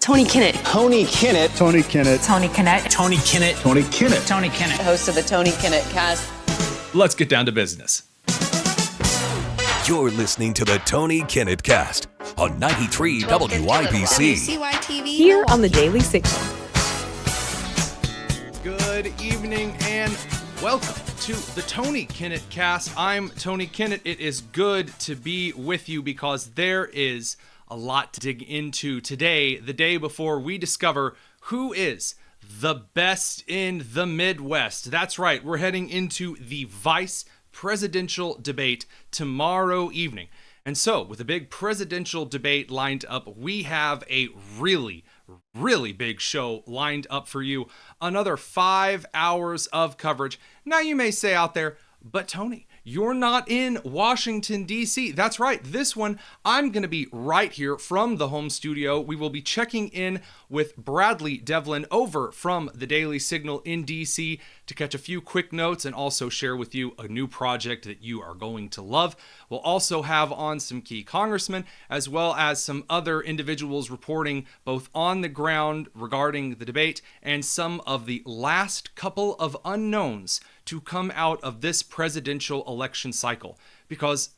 Tony Kinnett. Tony Kinnett. Tony Kinnett. Tony Kinnett. Tony Kinnett. Tony Kinnett. Tony Kinnett. Host of the Tony Kinnett Cast. Let's get down to business. You're listening to the Tony Kinnett Cast on 93 WYPC. Here on the Daily Signal. Good evening and welcome to the Tony Kinnett Cast. I'm Tony Kinnett. It is good to be with you because there is a lot to dig into today, the day before we discover who is the best in the Midwest. That's right, we're heading into the vice presidential debate tomorrow evening. And so, with a big presidential debate lined up, we have a really big show lined up for you. Another 5 hours of coverage. Now you may say out there, but Tony, you're not in Washington, D.C. That's right. This one, I'm going to be right here from the home studio. We will be checking in with Bradley Devlin over from the Daily Signal in D.C. to catch a few quick notes and also share with you a new project that you are going to love. We'll also have on some key congressmen as well as some other individuals reporting both on the ground regarding the debate and some of the last couple of unknowns to come out of this presidential election cycle, because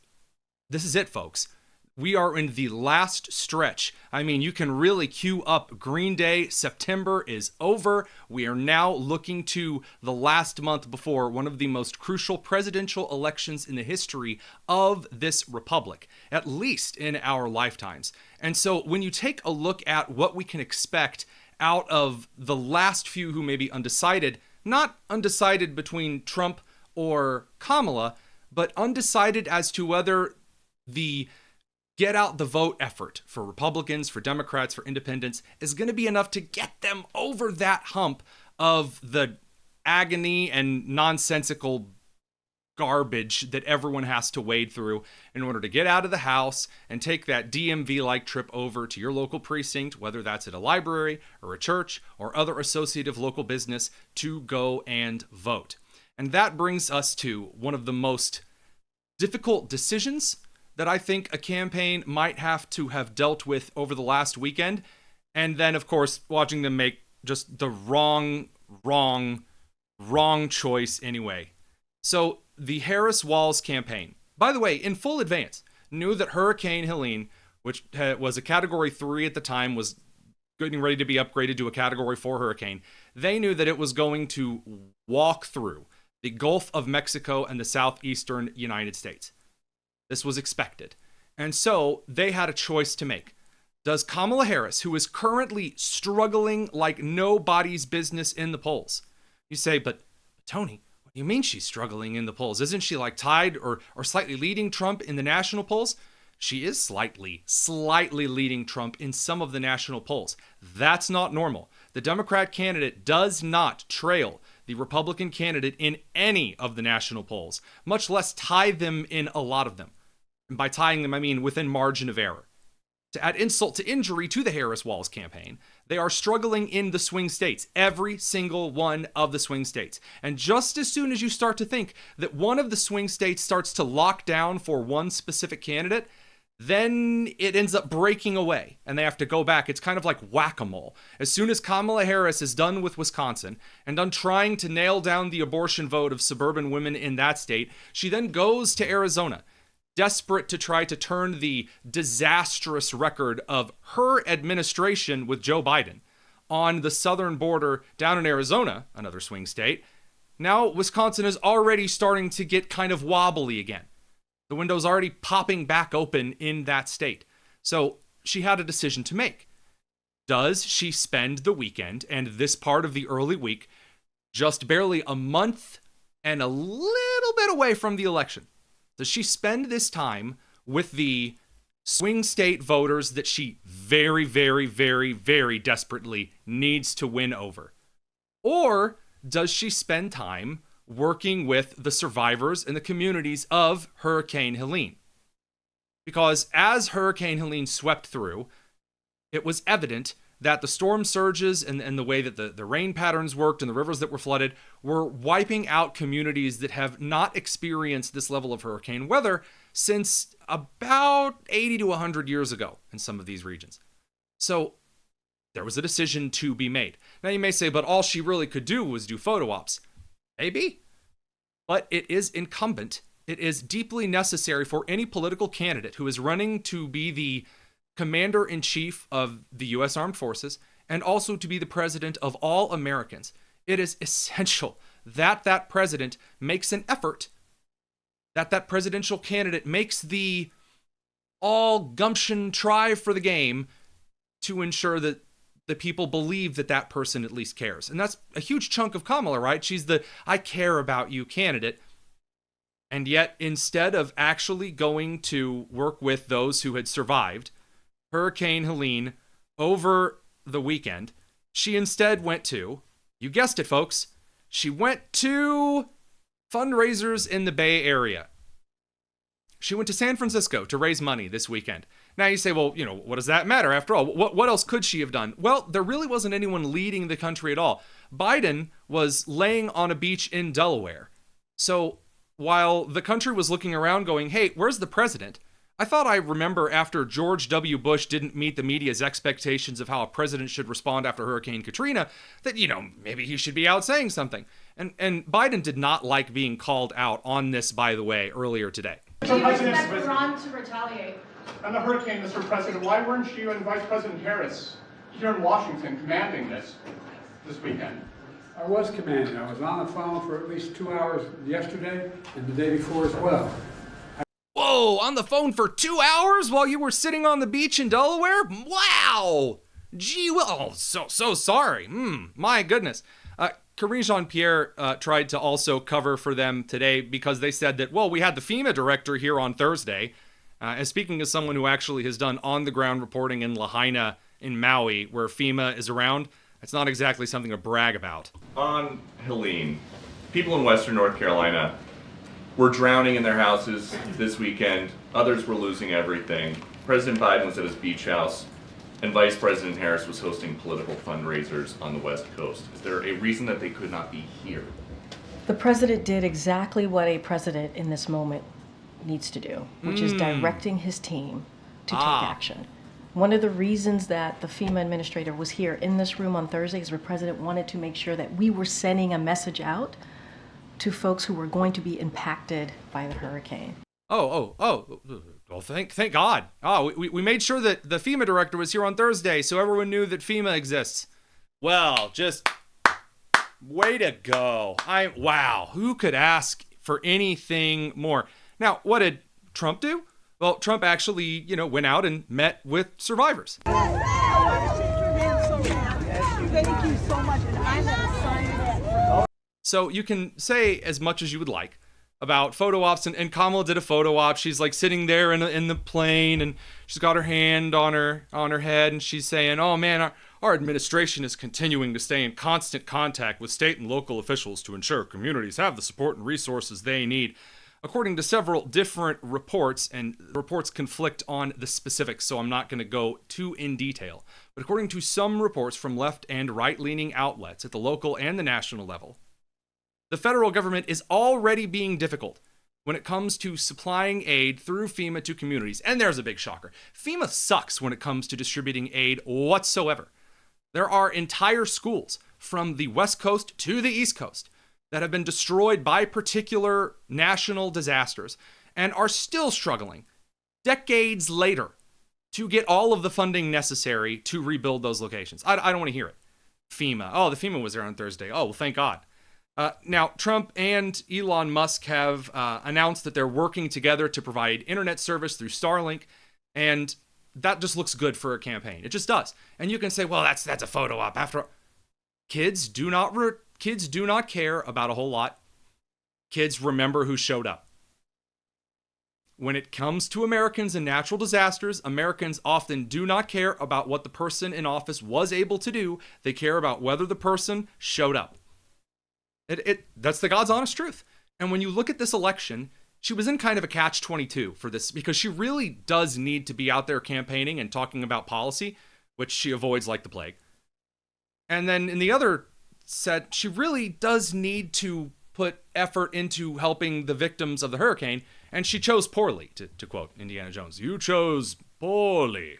this is it, folks. We are in the last stretch. I mean, you can really queue up Green Day. September is over. We are now looking to the last month before one of the most crucial presidential elections in the history of this republic, at least in our lifetimes. And so when you take a look at what we can expect out of the last few who may be undecided, not undecided between Trump or Kamala, but undecided as to whether the get out the vote effort for Republicans, for Democrats, for independents is going to be enough to get them over that hump of the agony and nonsensical garbage that everyone has to wade through in order to get out of the house and take that DMV-like trip over to your local precinct, whether that's at a library or a church or other associative local business, to go and vote. And that brings us to one of the most difficult decisions that I think a campaign might have to have dealt with over the last weekend. And then, of course, watching them make just the wrong choice anyway. So the Harris-Walz campaign, by the way, in full advance, knew that Hurricane Helene, which was a Category 3 at the time, was getting ready to be upgraded to a Category 4 hurricane. They knew that it was going to walk through the Gulf of Mexico and the southeastern United States. This was expected. And so they had a choice to make. Does Kamala Harris, who is currently struggling like nobody's business in the polls? You say, but Tony, what do you mean she's struggling in the polls? Isn't she like tied or slightly leading Trump in the national polls? She is slightly leading Trump in some of the national polls. That's not normal. The Democrat candidate does not trail the Republican candidate in any of the national polls, much less tie them in a lot of them. And by tying them, I mean within margin of error. To add insult to injury to the Harris-Walz campaign, they are struggling in the swing states, every single one of the swing states. And just as soon as you start to think that one of the swing states starts to lock down for one specific candidate, then it ends up breaking away and they have to go back. It's kind of like whack-a-mole. As soon as Kamala Harris is done with Wisconsin and done trying to nail down the abortion vote of suburban women in that state, she then goes to Arizona, desperate to try to turn the disastrous record of her administration with Joe Biden on the southern border down in Arizona, another swing state. Now Wisconsin is already starting to get kind of wobbly again. The window's already popping back open in that state. So she had a decision to make. Does she spend the weekend and this part of the early week, just barely a month and a little bit away from the election, does she spend this time with the swing state voters that she very desperately needs to win over? Or does she spend time working with the survivors and the communities of Hurricane Helene? Because as Hurricane Helene swept through, it was evident that the storm surges and the way that the rain patterns worked and the rivers that were flooded were wiping out communities that have not experienced this level of hurricane weather since about 80 to 100 years ago in some of these regions. So there was a decision to be made. Now you may say, but all she really could do was do photo ops. Maybe. But it is incumbent. It is deeply necessary for any political candidate who is running to be the commander-in-chief of the U.S. Armed Forces and also to be the president of all Americans. It is essential that that president makes an effort, that that presidential candidate makes the all gumption try for the game to ensure that the people believe that that person at least cares. And that's a huge chunk of Kamala, right? She's the I care about you candidate. And yet, instead of actually going to work with those who had survived Hurricane Helene over the weekend, she instead went to, you guessed it, folks, she went to fundraisers in the Bay Area. She went to San Francisco to raise money this weekend. Now you say, well, you know, what does that matter? After all, what else could she have done? Well, there really wasn't anyone leading the country at all. Biden was laying on a beach in Delaware. So while the country was looking around going, hey, where's the president? I thought I remember after George W. Bush didn't meet the media's expectations of how a president should respond after Hurricane Katrina, that, you know, maybe he should be out saying something. And Biden did not like being called out on this, by the way, earlier today. Do you expect Iran to retaliate? On the hurricane, Mr. President, why weren't you and Vice President Harris here in Washington commanding this weekend? I was commanding. I was on the phone for at least 2 hours yesterday and the day before as well. Whoa, on the phone for 2 hours while you were sitting on the beach in Delaware? Wow! Gee, well, so sorry. My goodness. Karine Jean-Pierre tried to also cover for them today because they said that, well, we had the FEMA director here on Thursday. And speaking as someone who actually has done on-the-ground reporting in Lahaina in Maui, where FEMA is around, it's not exactly something to brag about. On Helene, people in Western North Carolina were drowning in their houses this weekend. Others were losing everything. President Biden was at his beach house, and Vice President Harris was hosting political fundraisers on the West Coast. Is there a reason that they could not be here? The president did exactly what a president in this moment needs to do, which is directing his team to take action. One of the reasons that the FEMA administrator was here in this room on Thursday is the president wanted to make sure that we were sending a message out to folks who were going to be impacted by the hurricane. Well, thank God. We made sure that the FEMA director was here on Thursday so everyone knew that FEMA exists. Well, just way to go. Wow, who could ask for anything more? Now, what did Trump do? Well, Trump actually, went out and met with survivors. Thank you so much. And I'm going to sign that. So you can say as much as you would like about photo ops, and Kamala did a photo op. She's like sitting there in the plane, and she's got her hand on her head, and she's saying, "Oh man, our administration is continuing to stay in constant contact with state and local officials to ensure communities have the support and resources they need." According to several different reports, and reports conflict on the specifics, so I'm not going to go too in detail. But according to some reports from left and right-leaning outlets at the local and the national level, the federal government is already being difficult when it comes to supplying aid through FEMA to communities. And there's a big shocker. FEMA sucks when it comes to distributing aid whatsoever. There are entire schools from the West Coast to the East Coast that have been destroyed by particular national disasters and are still struggling decades later to get all of the funding necessary to rebuild those locations. I don't want to hear it. FEMA. Oh, the FEMA was there on Thursday. Oh, well, thank God. Now, Trump and Elon Musk have announced that they're working together to provide internet service through Starlink, and that just looks good for a campaign. It just does. And you can say, well, that's a photo op. After all, kids do not care about a whole lot. Kids remember who showed up. When it comes to Americans and natural disasters, Americans often do not care about what the person in office was able to do. They care about whether the person showed up. That's the God's honest truth. And when you look at this election, she was in kind of a catch-22 for this because she really does need to be out there campaigning and talking about policy, which she avoids like the plague. And then in the other set, she really does need to put effort into helping the victims of the hurricane, and she chose poorly, to quote Indiana Jones. You chose poorly.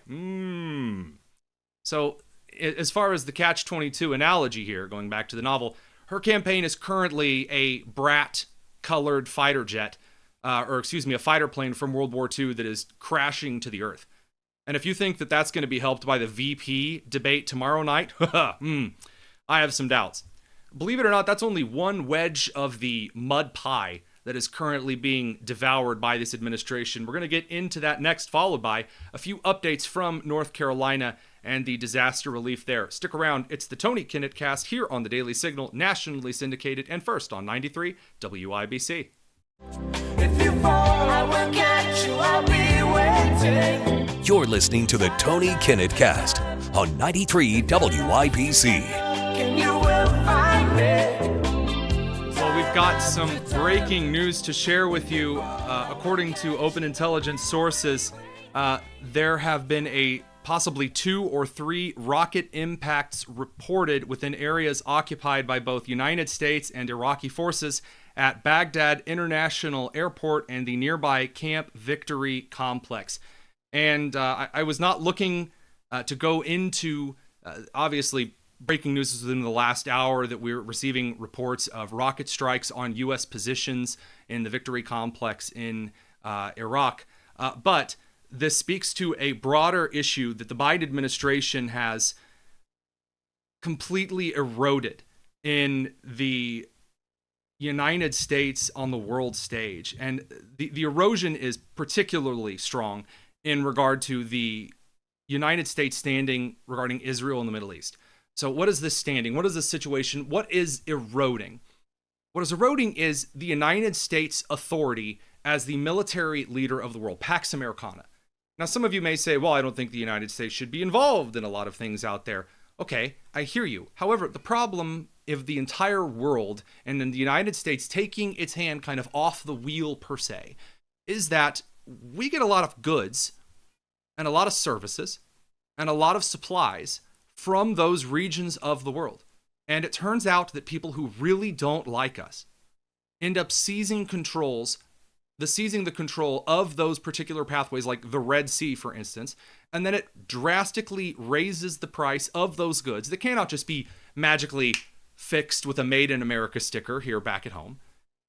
So as far as the Catch-22 analogy here, going back to the novel, her campaign is currently a brat-colored fighter jet, a fighter plane from World War II that is crashing to the earth. And if you think that that's going to be helped by the VP debate tomorrow night, I have some doubts. Believe it or not, that's only one wedge of the mud pie that is currently being devoured by this administration. We're going to get into that next, followed by a few updates from North Carolina and the disaster relief there. Stick around. It's the Tony Kinnett Cast here on the Daily Signal, nationally syndicated and first on 93 WIBC. If you fall, I will catch you. I'll be waiting. You're listening to the Tony Kinnett Cast on 93 WIBC. And you will find me. Well, we've got some breaking news to share with you. According to open intelligence sources, there have been possibly 2 or 3 rocket impacts reported within areas occupied by both United States and Iraqi forces at Baghdad International Airport and the nearby Camp Victory complex. And I was not looking to go into, obviously, breaking news is within the last hour that we're receiving reports of rocket strikes on U.S. positions in the Victory complex in Iraq. But this speaks to a broader issue that the Biden administration has completely eroded in the United States on the world stage. And the erosion is particularly strong in regard to the United States standing regarding Israel in the Middle East. So what is this standing? What is this situation? What is eroding? What is eroding is the United States authority as the military leader of the world, Pax Americana. Now, some of you may say, well, I don't think the United States should be involved in a lot of things out there. Okay, I hear you. However, the problem of the entire world and then the United States taking its hand kind of off the wheel per se is that we get a lot of goods and a lot of services and a lot of supplies from those regions of the world. And it turns out that people who really don't like us end up seizing the control of those particular pathways, like the Red Sea, for instance, and then it drastically raises the price of those goods that cannot just be magically fixed with a Made in America sticker here back at home.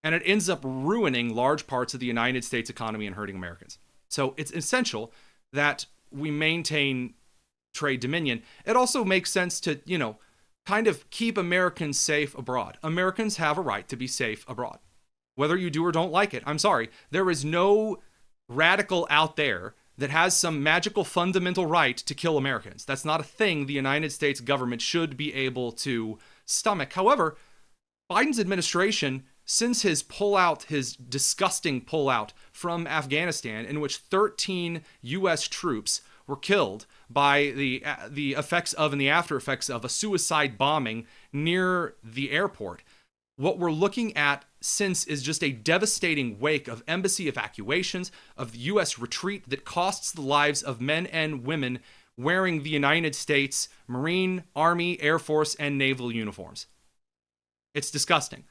And it ends up ruining large parts of the United States economy and hurting Americans. So it's essential that we maintain trade dominion. It also makes sense to, kind of keep Americans safe abroad. Americans have a right to be safe abroad. Whether you do or don't like it, I'm sorry, there is no radical out there that has some magical fundamental right to kill Americans. That's not a thing the United States government should be able to stomach. However, Biden's administration, since his disgusting pullout from Afghanistan, in which 13 U.S. troops were killed by the effects of and the after effects of a suicide bombing near the airport, what we're looking at since is just a devastating wake of embassy evacuations, of the U.S. retreat that costs the lives of men and women wearing the United States Marine, Army, Air Force, and Naval uniforms. It's disgusting.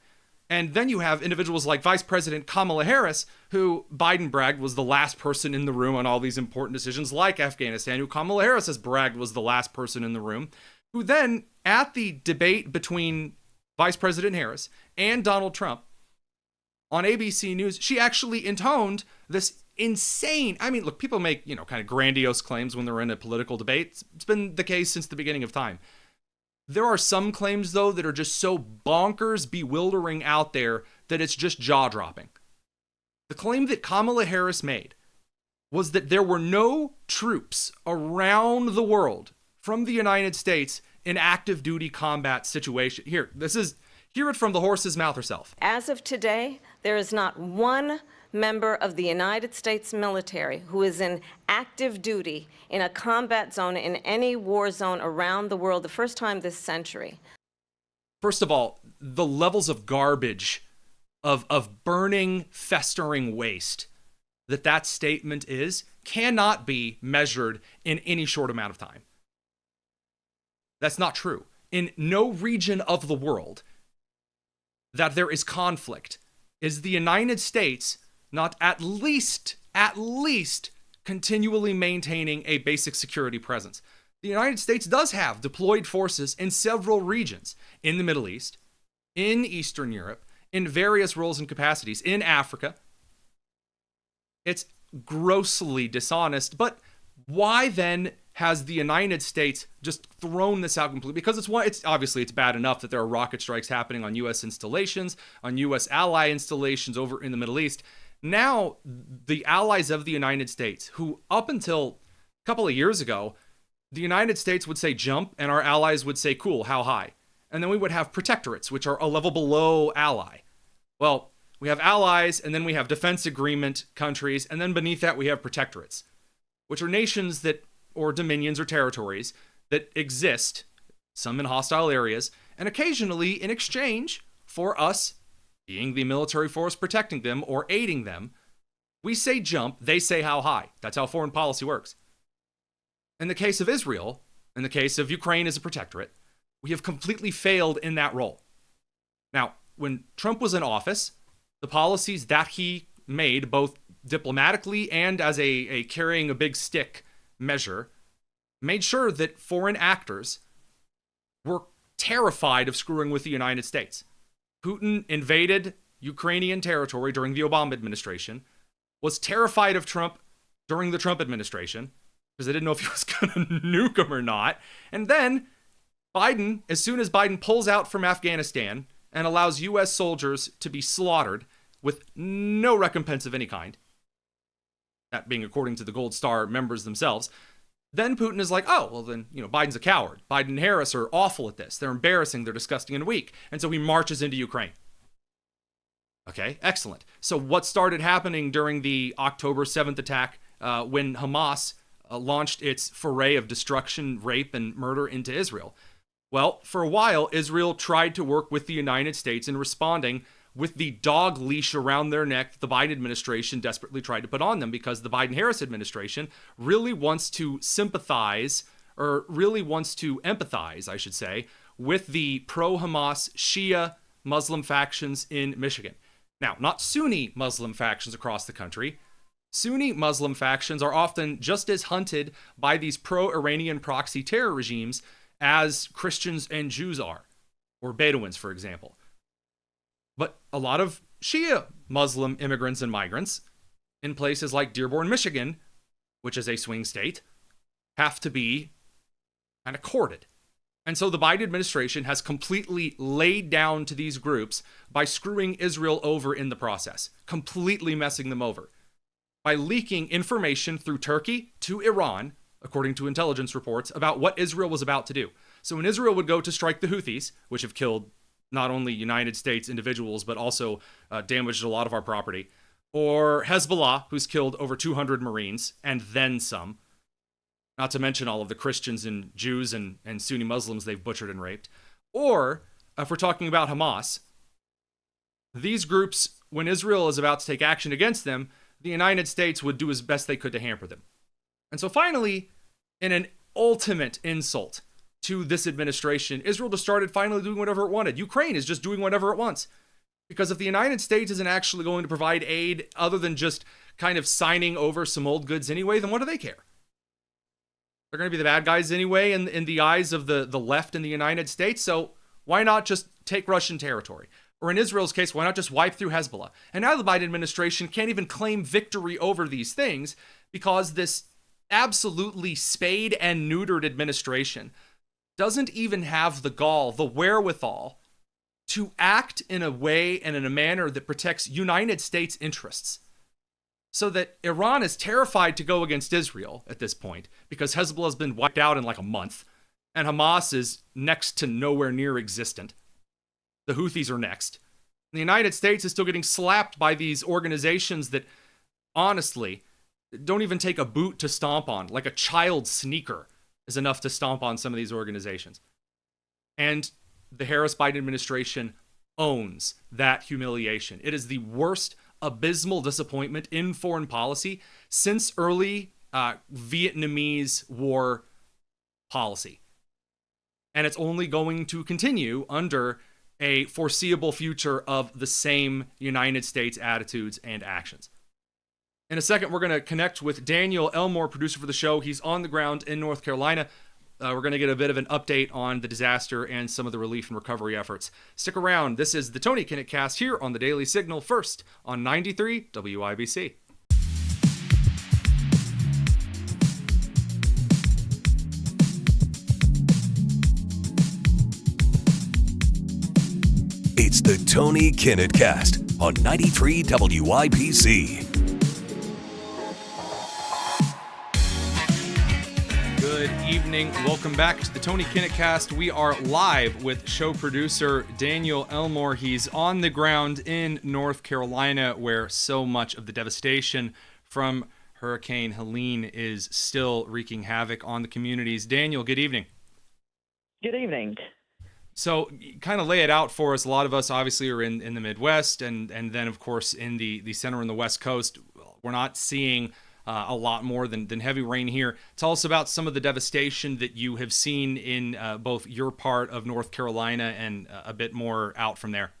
And then you have individuals like Vice President Kamala Harris, who Biden bragged was the last person in the room on all these important decisions like Afghanistan, who Kamala Harris has bragged was the last person in the room, who then, at the debate between Vice President Harris and Donald Trump on ABC News, she actually intoned this insane, look, people make, kind of grandiose claims when they're in a political debate. It's been the case since the beginning of time. There are some claims, though, that are just so bonkers, bewildering out there that it's just jaw-dropping. The claim that Kamala Harris made was that there were no troops around the world from the United States in active duty combat situation. Hear it from the horse's mouth herself. As of today, there is not one member of the United States military who is in active duty in a combat zone in any war zone around the world, the first time this century. First of all, the levels of garbage, of burning, festering waste that statement cannot be measured in any short amount of time. That's not true. In no region of the world that there is conflict is the United States not at least continually maintaining a basic security presence. the United States does have deployed forces in several regions in the Middle East, in Eastern Europe, in various roles and capacities, in Africa. It's grossly dishonest, but why then has the United States just thrown this out completely? Because it's obviously it's bad enough that there are rocket strikes happening on U.S. installations, on U.S. ally installations over in the Middle East. Now, the allies of the United States, who up until a couple of years ago, the United States would say jump, and our allies would say cool, how high? And then we would have protectorates, which are a level below ally. Well, we have allies, and then we have defense agreement countries, and then beneath that we have protectorates, which are nations that, or dominions or territories that exist, some in hostile areas, and occasionally in exchange for us being the military force protecting them or aiding them, we say jump, they say how high. That's how foreign policy works. In the case of Israel, in the case of Ukraine as a protectorate, we have completely failed in that role. Now, when Trump was in office, the policies that he made, both diplomatically and as a carrying a big stick measure, made sure that foreign actors were terrified of screwing with the United States. Putin invaded Ukrainian territory during the Obama administration, was terrified of Trump during the Trump administration, because they didn't know if he was going to nuke him or not. And then Biden, as soon as Biden pulls out from Afghanistan and allows U.S. soldiers to be slaughtered with no recompense of any kind, that being according to the Gold Star members themselves, then Putin is like, oh, well then, Biden's a coward. Biden and Harris are awful at this. They're embarrassing, they're disgusting and weak. And so he marches into Ukraine. Okay, excellent. So what started happening during the October 7th attack when Hamas launched its foray of destruction, rape, and murder into Israel? Well, for a while, Israel tried to work with the United States in responding with the dog leash around their neck that the Biden administration desperately tried to put on them, because the Biden-Harris administration really wants to sympathize, or really wants to empathize, I should say, with the pro-Hamas Shia Muslim factions in Michigan. Now, not Sunni Muslim factions across the country. Sunni Muslim factions are often just as hunted by these pro-Iranian proxy terror regimes as Christians and Jews are, or Bedouins, for example. But a lot of Shia Muslim immigrants and migrants in places like Dearborn, Michigan, which is a swing state, have to be kind of courted. And so the Biden administration has completely laid down to these groups by screwing Israel over in the process, completely messing them over, by leaking information through Turkey to Iran, according to intelligence reports, about what Israel was about to do. So when Israel would go to strike the Houthis, which have killed not only United States individuals, but also damaged a lot of our property, or Hezbollah, who's killed over 200 Marines, and then some, not to mention all of the Christians and Jews and Sunni Muslims they've butchered and raped, or, if we're talking about Hamas, these groups, when Israel is about to take action against them, the United States would do as best they could to hamper them. And so finally, in an ultimate insult to this administration, Israel just started finally doing whatever it wanted. Ukraine is just doing whatever it wants. Because if the United States isn't actually going to provide aid other than just kind of signing over some old goods anyway, then what do they care? They're going to be the bad guys anyway in the eyes of the left in the United States, so why not just take Russian territory? Or in Israel's case, why not just wipe through Hezbollah? And now the Biden administration can't even claim victory over these things because this absolutely spayed and neutered administration doesn't even have the gall, the wherewithal, to act in a way and in a manner that protects United States interests. So that Iran is terrified to go against Israel at this point because Hezbollah has been wiped out in like a month, and Hamas is next to nowhere near existent. The Houthis are next. The United States is still getting slapped by these organizations that, honestly, don't even take a boot to stomp on. Like a child's sneaker is enough to stomp on some of these organizations. And the Harris-Biden administration owns that humiliation. It is the worst abysmal disappointment in foreign policy since early Vietnamese War policy. And it's only going to continue under a foreseeable future of the same United States attitudes and actions. In a second, we're going to connect with Daniel Elmore, producer for the show. He's on the ground in North Carolina. we're going to get a bit of an update on the disaster and some of the relief and recovery efforts. Stick around. This is the Tony Kinnett Cast here on the Daily Signal, first on 93 WIBC. It's the Tony Kinnett Cast on 93 WIBC. Good evening. Welcome back to the Tony Kinnett Cast. We are live with show producer Daniel Elmore. He's on the ground in North Carolina, where so much of the devastation from Hurricane Helene is still wreaking havoc on the communities. Daniel, good evening. Good evening. So kind of lay it out for us. A lot of us obviously are in the Midwest and then, of course, in the center and the West Coast. We're not seeing a lot more than heavy rain here. Tell us about some of the devastation that you have seen in both your part of North Carolina and a bit more out from there.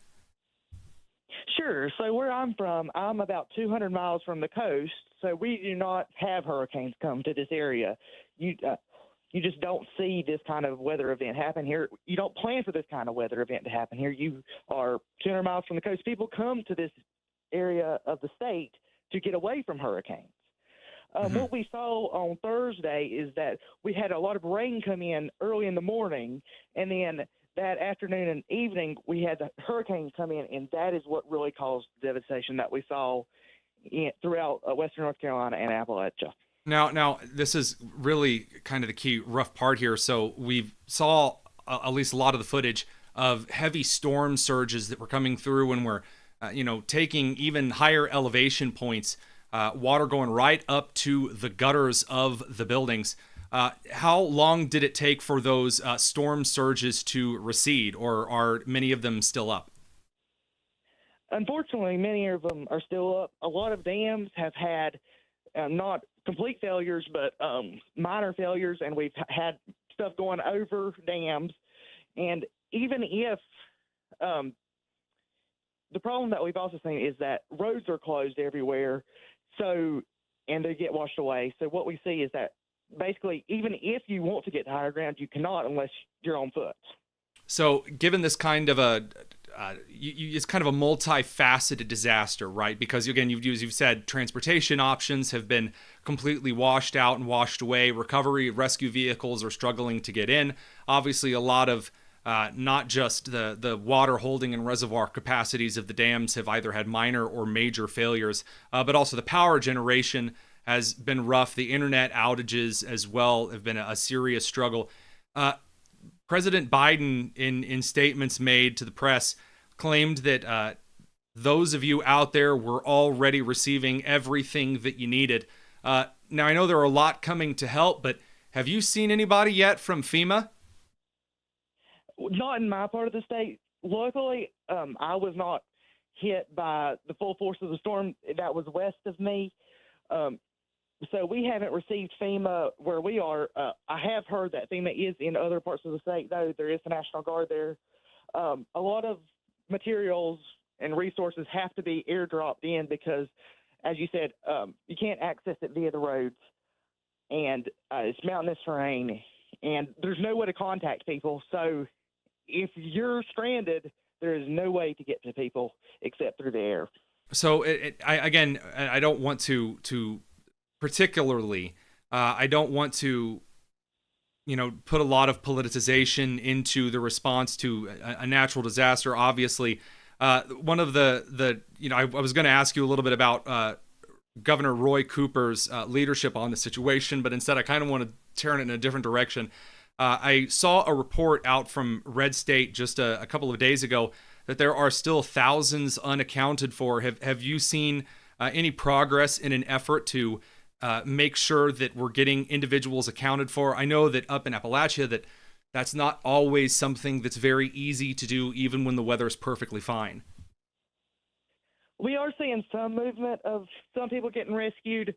Sure. So where I'm from, I'm about 200 miles from the coast, so we do not have hurricanes come to this area. You just don't see this kind of weather event happen here. You don't plan for this kind of weather event to happen here. You are 200 miles from the coast. People come to this area of the state to get away from hurricanes. What we saw on Thursday is that we had a lot of rain come in early in the morning, and then that afternoon and evening we had the hurricanes come in, and that is what really caused the devastation that we saw throughout western North Carolina and Appalachia. Now, this is really kind of the key rough part here. So we saw at least a lot of the footage of heavy storm surges that were coming through when we're, taking even higher elevation points, water going right up to the gutters of the buildings. How long did it take for those storm surges to recede, or are many of them still up? Unfortunately, many of them are still up. A lot of dams have had not complete failures, but minor failures, and we've had stuff going over dams. And even if the problem that we've also seen is that roads are closed everywhere, and they get washed away. So what we see is that basically, even if you want to get to higher ground, you cannot unless you're on foot. So given this kind of it's kind of a multifaceted disaster, right? Because again, you've said transportation options have been completely washed out and washed away. Recovery rescue vehicles are struggling to get in. Obviously, a lot of not just the water holding and reservoir capacities of the dams have either had minor or major failures, but also the power generation has been rough. The internet outages as well have been a serious struggle. President Biden, in statements made to the press, claimed that those of you out there were already receiving everything that you needed. Now, I know there are a lot coming to help, but have you seen anybody yet from FEMA? Not in my part of the state. Luckily, I was not hit by the full force of the storm that was west of me. So we haven't received FEMA where we are. I have heard that FEMA is in other parts of the state, though. There is the National Guard there. A lot of materials and resources have to be airdropped in because, as you said, you can't access it via the roads. And it's mountainous terrain, and there's no way to contact people. So if you're stranded, there is no way to get to people except through the air. So, I don't want to particularly, I don't want to, put a lot of politicization into the response to a natural disaster. Obviously, one of I was going to ask you a little bit about Governor Roy Cooper's leadership on the situation, but instead I kind of want to turn it in a different direction. I saw a report out from Red State just a couple of days ago that there are still thousands unaccounted for. Have you seen any progress in an effort to make sure that we're getting individuals accounted for? I know that up in Appalachia that's not always something that's very easy to do, even when the weather is perfectly fine. We are seeing some movement of some people getting rescued,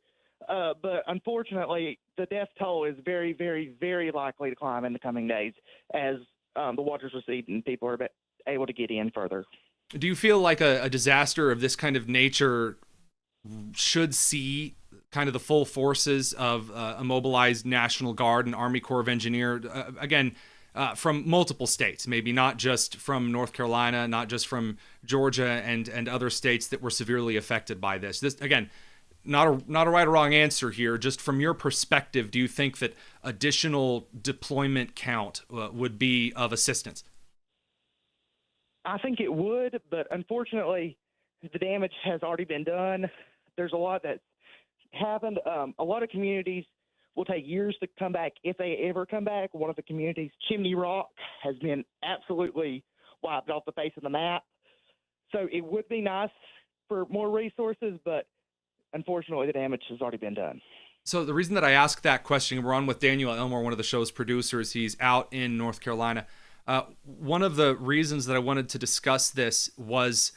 but unfortunately, the death toll is very, very, very likely to climb in the coming days as the waters recede and people are able to get in further. Do you feel like a disaster of this kind of nature should see kind of the full forces of a mobilized National Guard and Army Corps of Engineers, again, from multiple states, maybe not just from North Carolina, not just from Georgia and other states that were severely affected by this. This, again, not a right or wrong answer here. Just from your perspective, do you think that additional deployment count would be of assistance? I think it would, but unfortunately, the damage has already been done. There's a lot that's happened. A lot of communities will take years to come back if they ever come back. One of the communities, Chimney Rock, has been absolutely wiped off the face of the map. So it would be nice for more resources, but unfortunately, the damage has already been done. So the reason that I asked that question, we're on with Daniel Elmore, one of the show's producers. He's out in North Carolina. One of the reasons that I wanted to discuss this was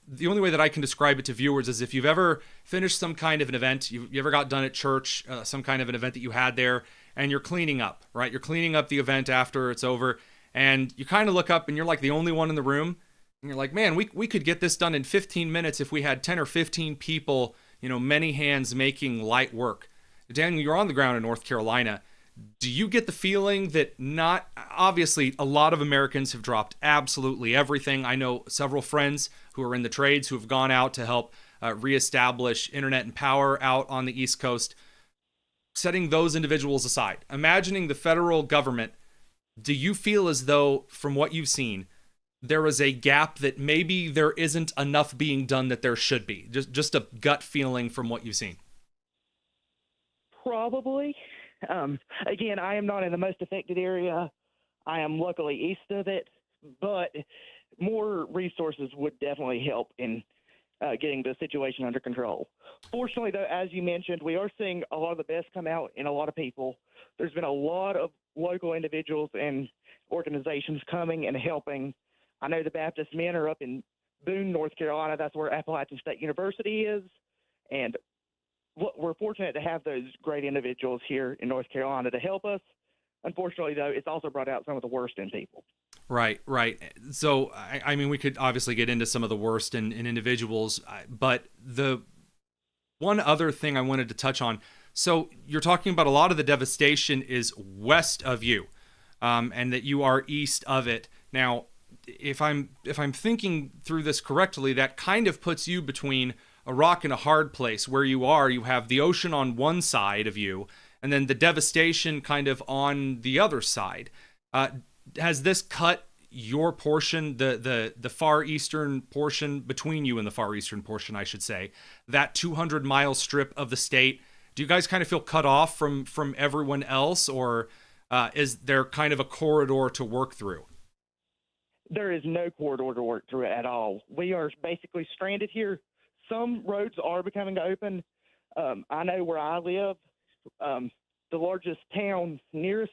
the only way that I can describe it to viewers is if you've ever finished some kind of an event, you ever got done at church, some kind of an event that you had there, and you're cleaning up, right? You're cleaning up the event after it's over, and you kind of look up and you're like the only one in the room, and you're like, man, we could get this done in 15 minutes if we had 10 or 15 people, many hands making light work. Daniel, you're on the ground in North Carolina. Do you get the feeling that obviously a lot of Americans have dropped absolutely everything? I know several friends who are in the trades who have gone out to help reestablish internet and power out on the East Coast. Setting those individuals aside, imagining the federal government, do you feel as though, from what you've seen, there is a gap that maybe there isn't enough being done that there should be? Just a gut feeling from what you've seen. Probably. Again, I am not in the most affected area. I am luckily east of it, but more resources would definitely help in getting the situation under control. Fortunately, though, as you mentioned, we are seeing a lot of the best come out in a lot of people. There's been a lot of local individuals and organizations coming and helping. I know the Baptist men are up in Boone, North Carolina. That's where Appalachian State University is, and we're fortunate to have those great individuals here in North Carolina to help us. Unfortunately, though, it's also brought out some of the worst in people. Right. So, I mean, we could obviously get into some of the worst in individuals, but the one other thing I wanted to touch on, so you're talking about a lot of the devastation is west of you, and that you are east of it. Now, if I'm thinking through this correctly, that kind of puts you between a rock and a hard place. Where you are, you have the ocean on one side of you, and then the devastation kind of on the other side. Has this cut your portion, the far eastern portion, between you and the far eastern portion, I should say, that 200-mile strip of the state? Do you guys kind of feel cut off from everyone else, or is there kind of a corridor to work through? There is no corridor to work through at all. We are basically stranded here. Some roads are becoming open. I know where I live, the largest town nearest,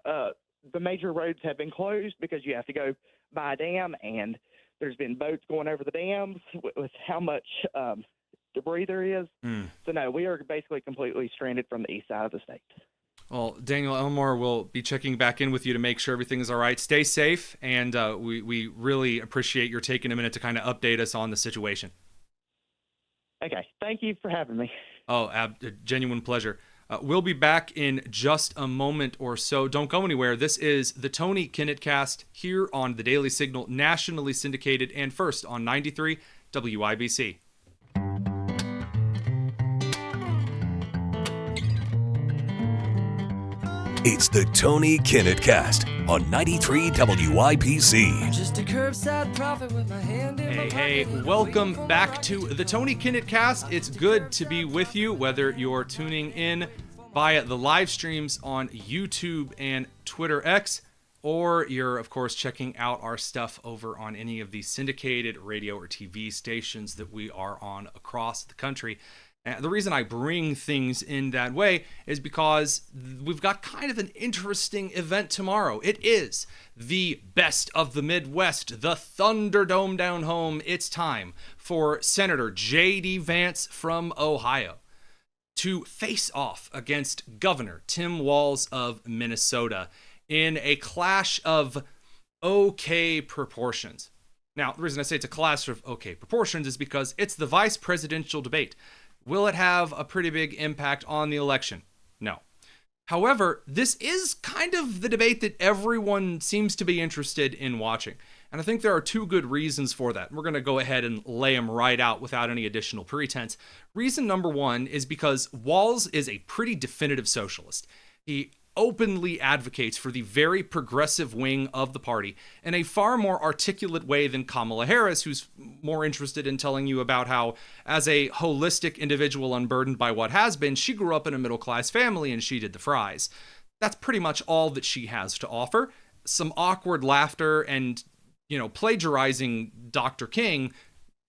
the major roads have been closed because you have to go by a dam, and there's been boats going over the dams with how much debris there is. So, no, we are basically completely stranded from the east side of the state. Well, Daniel Elmore will be checking back in with you to make sure everything is all right. Stay safe, and we really appreciate your taking a minute to kind of update us on the situation. Okay. Thank you for having me. Oh, a genuine pleasure. We'll be back in just a moment or so. Don't go anywhere. This is the Tony Kinnett Cast here on the Daily Signal, nationally syndicated and first on 93 WIBC. It's the Tony Kinnett Cast on 93 WIBC. Just a curbside prophet with my hand in my Hey, pocket. welcome back to the Tony Kinnett Cast. It's good to be with you, whether you're tuning in via the live streams on YouTube and Twitter X, or you're, of course, checking out our stuff over on any of the syndicated radio or TV stations that we are on across the country. And the reason I bring things in that way is because we've got kind of an interesting event tomorrow. It is the Best of the Midwest, the Thunderdome down home. It's time for Senator J.D. Vance from Ohio to face off against Governor Tim Walz of Minnesota in a clash of okay proportions. Now, the reason I say it's a clash of okay proportions is because it's the vice presidential debate. Will it have a pretty big impact on the election? No. However, this is kind of the debate that everyone seems to be interested in watching. And I think there are two good reasons for that. We're going to go ahead and lay them right out without any additional pretense. Reason number one is because Walz is a pretty definitive socialist. He openly advocates for the very progressive wing of the party in a far more articulate way than Kamala Harris, who's more interested in telling you about how, as a holistic individual unburdened by what has been, she grew up in a middle-class family and she did the fries. That's pretty much all that she has to offer. Some awkward laughter and, plagiarizing Dr. King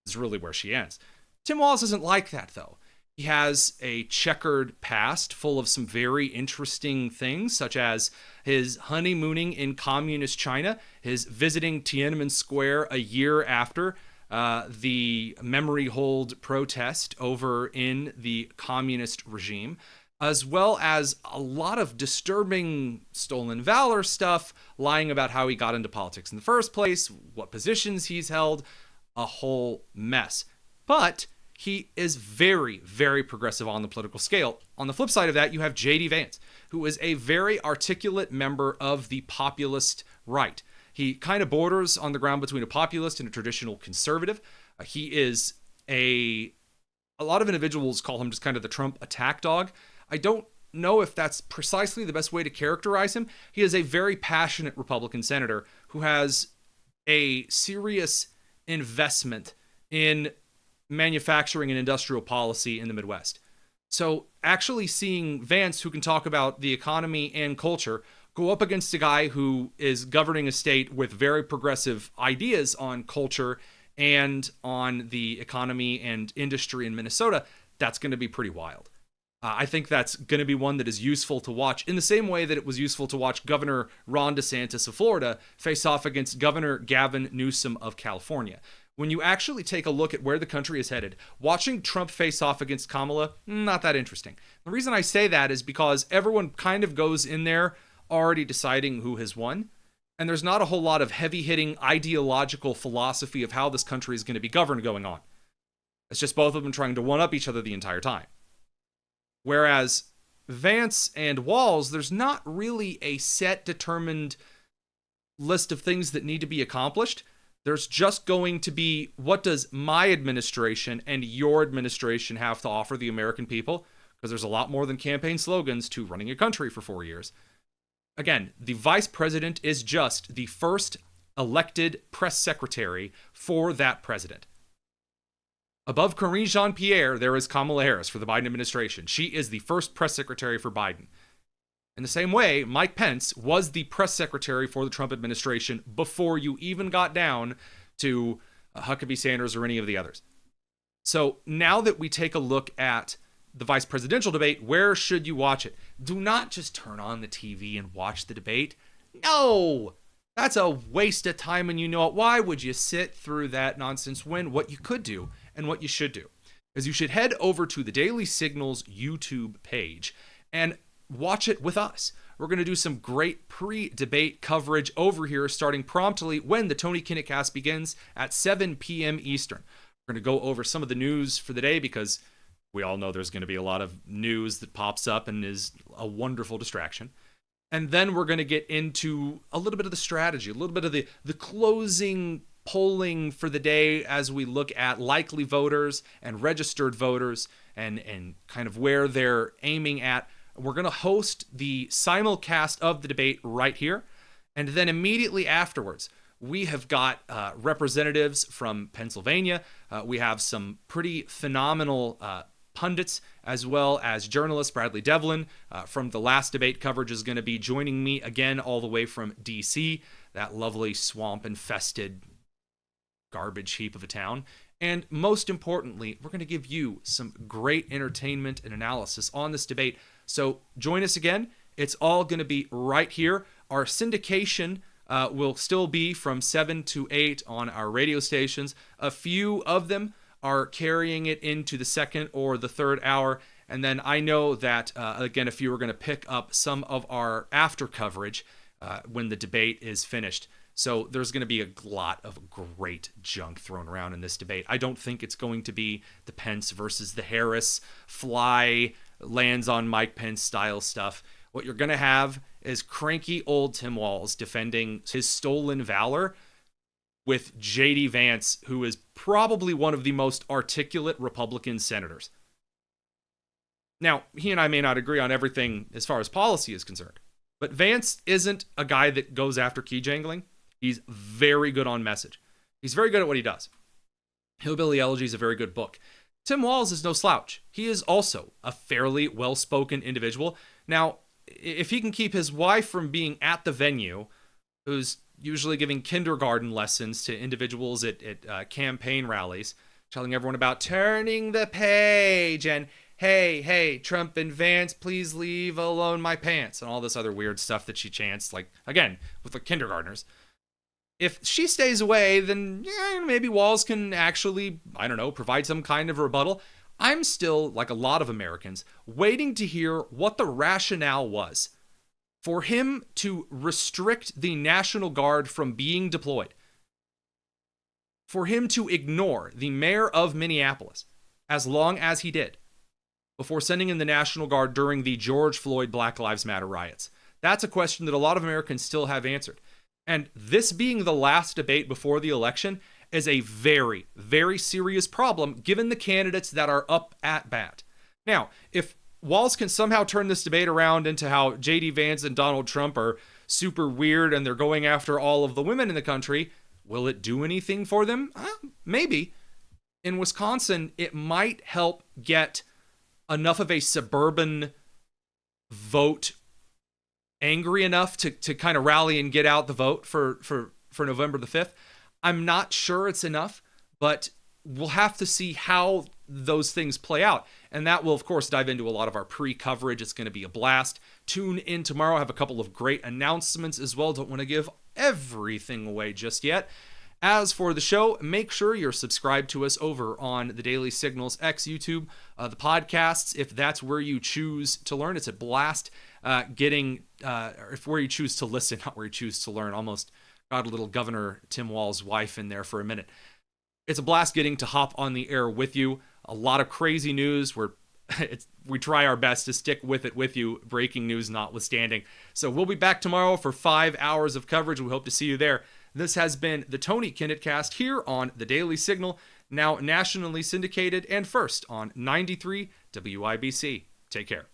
is really where she ends. Tim Walz isn't like that, though. He has a checkered past full of some very interesting things, such as his honeymooning in communist China, his visiting Tiananmen Square a year after the memory hold protest over in the communist regime, as well as a lot of disturbing stolen valor stuff, lying about how he got into politics in the first place, what positions he's held, a whole mess. But he is very, very progressive on the political scale. On the flip side of that, you have J.D. Vance, who is a very articulate member of the populist right. He kind of borders on the ground between a populist and a traditional conservative. He is a lot of individuals call him just kind of the Trump attack dog. I don't know if that's precisely the best way to characterize him. He is a very passionate Republican senator who has a serious investment in manufacturing and industrial policy in the Midwest. So actually seeing Vance, who can talk about the economy and culture, go up against a guy who is governing a state with very progressive ideas on culture and on the economy and industry in Minnesota, that's going to be pretty wild. I think that's going to be one that is useful to watch in the same way that it was useful to watch Governor Ron DeSantis of Florida face off against Governor Gavin Newsom of California. When you actually take a look at where the country is headed, watching Trump face off against Kamala, not that interesting. The reason I say that is because everyone kind of goes in there already deciding who has won, and there's not a whole lot of heavy-hitting ideological philosophy of how this country is going to be governed going on. It's just both of them trying to one-up each other the entire time. Whereas Vance and Walz, there's not really a set, determined list of things that need to be accomplished. There's just going to be, what does my administration and your administration have to offer the American people? Because there's a lot more than campaign slogans to running a country for 4 years. Again, the vice president is just the first elected press secretary for that president. Above Karine Jean-Pierre, there is Kamala Harris for the Biden administration. She is the first press secretary for Biden. In the same way, Mike Pence was the press secretary for the Trump administration before you even got down to Huckabee Sanders or any of the others. So now that we take a look at the vice presidential debate, where should you watch it? Do not just turn on the TV and watch the debate. No! That's a waste of time and you know it. Why would you sit through that nonsense when what you could do and what you should do is you should head over to the Daily Signals YouTube page and watch it with us. We're going to do some great pre-debate coverage over here starting promptly when the Tony Kinnett Cast begins at 7 p.m. Eastern. We're going to go over some of the news for the day because we all know there's going to be a lot of news that pops up and is a wonderful distraction. And then we're going to get into a little bit of the strategy, a little bit of the closing polling for the day as we look at likely voters and registered voters and kind of where they're aiming at. We're going to host the simulcast of the debate right here. And then immediately afterwards, we have got representatives from Pennsylvania. We have some pretty phenomenal pundits, as well as journalist Bradley Devlin from the last debate coverage is going to be joining me again all the way from D.C., that lovely swamp-infested garbage heap of a town. And most importantly, we're going to give you some great entertainment and analysis on this debate. So join us again. It's all going to be right here. Our syndication will still be from 7 to 8 on our radio stations. A few of them are carrying it into the second or the third hour. And then I know that, again, if you were going to pick up some of our after coverage when the debate is finished, So there's going to be a lot of great junk thrown around in this debate. I don't think it's going to be the Pence versus the Harris fly lands on Mike Pence style stuff. What you're going to have is cranky old Tim Walz defending his stolen valor with J.D. Vance, who is probably one of the most articulate Republican senators. Now, he and I may not agree on everything as far as policy is concerned, but Vance isn't a guy that goes after key jangling. He's very good on message. He's very good at what he does. Hillbilly Elegy is a very good book. Tim Walz is no slouch. He is also a fairly well-spoken individual. Now, if he can keep his wife from being at the venue, who's usually giving kindergarten lessons to individuals at campaign rallies, telling everyone about turning the page and hey, Trump and Vance, please leave alone my pants, and all this other weird stuff that she chants, like, again, with the kindergartners. If she stays away, then maybe Walz can actually, I don't know, provide some kind of rebuttal. I'm still, like a lot of Americans, waiting to hear what the rationale was for him to restrict the National Guard from being deployed, for him to ignore the mayor of Minneapolis as long as he did, before sending in the National Guard during the George Floyd Black Lives Matter riots. That's a question that a lot of Americans still have answered. And this being the last debate before the election is a very, very serious problem given the candidates that are up at bat. Now, if Walz can somehow turn this debate around into how J.D. Vance and Donald Trump are super weird and they're going after all of the women in the country, will it do anything for them? Maybe. In Wisconsin, it might help get enough of a suburban vote angry enough to kind of rally and get out the vote for November the 5th. I'm not sure it's enough, but we'll have to see how those things play out. And that will, of course, dive into a lot of our pre-coverage. It's going to be a blast. Tune in tomorrow. I have a couple of great announcements as well. Don't want to give everything away just yet. As for the show, make sure you're subscribed to us over on the Daily Signals X YouTube, the podcasts, if that's where you choose to learn. It's a blast if where you choose to listen, not where you choose to learn. Almost got a little Governor Tim Walz's wife in there for a minute. It's a blast getting to hop on the air with you. A lot of crazy news. We try our best to stick with it with you, breaking news notwithstanding. So we'll be back tomorrow for 5 hours of coverage. We hope to see you there. This has been the Tony Kinnett Cast here on the Daily Signal, now nationally syndicated and first on 93 WIBC. Take care.